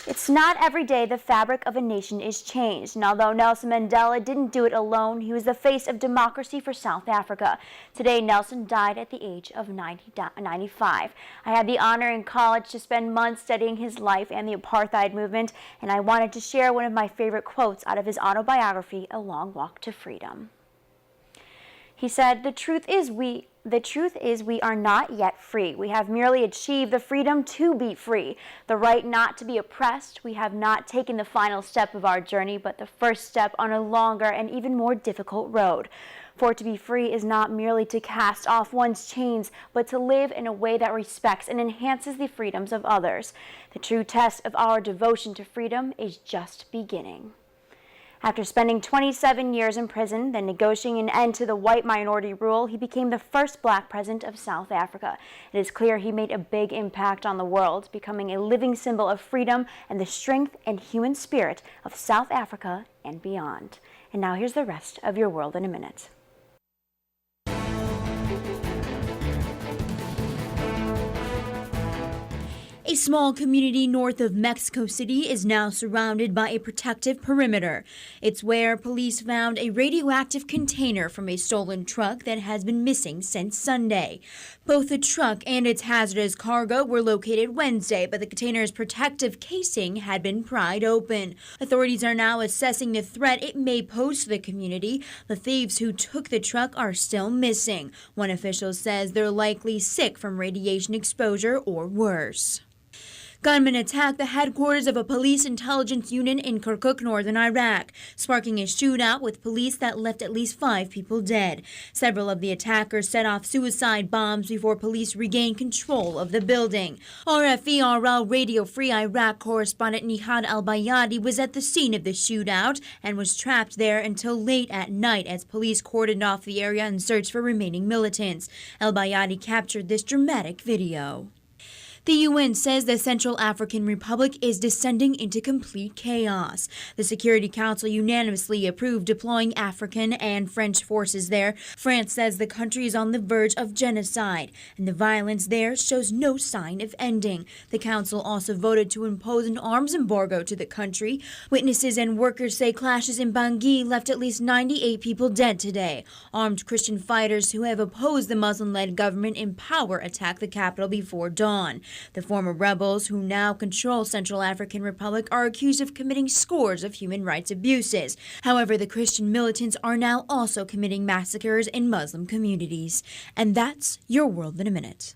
It's not every day the fabric of a nation is changed, and although Nelson Mandela didn't do it alone, he was the face of democracy for South Africa. Today, Nelson died at the age of 95. I had the honor in college to spend months studying his life and the apartheid movement, and I wanted to share one of my favorite quotes out of his autobiography, A Long Walk to Freedom. He said, the truth is we are not yet free. We have merely achieved the freedom to be free, the right not to be oppressed. We have not taken the final step of our journey, but the first step on a longer and even more difficult road. For to be free is not merely to cast off one's chains, but to live in a way that respects and enhances the freedoms of others. The true test of our devotion to freedom is just beginning. After spending 27 years in prison, then negotiating an end to the white minority rule, he became the first black president of South Africa. It is clear he made a big impact on the world, becoming a living symbol of freedom and the strength and human spirit of South Africa and beyond. And now here's the rest of your World in a Minute. A small community north of Mexico City is now surrounded by a protective perimeter. It's where police found a radioactive container from a stolen truck that has been missing since Sunday. Both the truck and its hazardous cargo were located Wednesday, but the container's protective casing had been pried open. Authorities are now assessing the threat it may pose to the community. The thieves who took the truck are still missing. One official says they're likely sick from radiation exposure or worse. Gunmen attacked the headquarters of a police intelligence unit in Kirkuk, northern Iraq, sparking a shootout with police that left at least 5 people dead. Several of the attackers set off suicide bombs before police regained control of the building. RFE-RL Radio Free Iraq correspondent Nihad Al-Bayadi was at the scene of the shootout and was trapped there until late at night as police cordoned off the area in search for remaining militants. Al-Bayadi captured this dramatic video. The UN says the Central African Republic is descending into complete chaos. The Security Council unanimously approved deploying African and French forces there. France says the country is on the verge of genocide, and the violence there shows no sign of ending. The council also voted to impose an arms embargo to the country. Witnesses and workers say clashes in Bangui left at least 98 people dead today. Armed Christian fighters who have opposed the Muslim-led government in power attacked the capital before dawn. The former rebels who now control Central African Republic are accused of committing scores of human rights abuses. However, the Christian militants are now also committing massacres in Muslim communities. And that's your World in a Minute.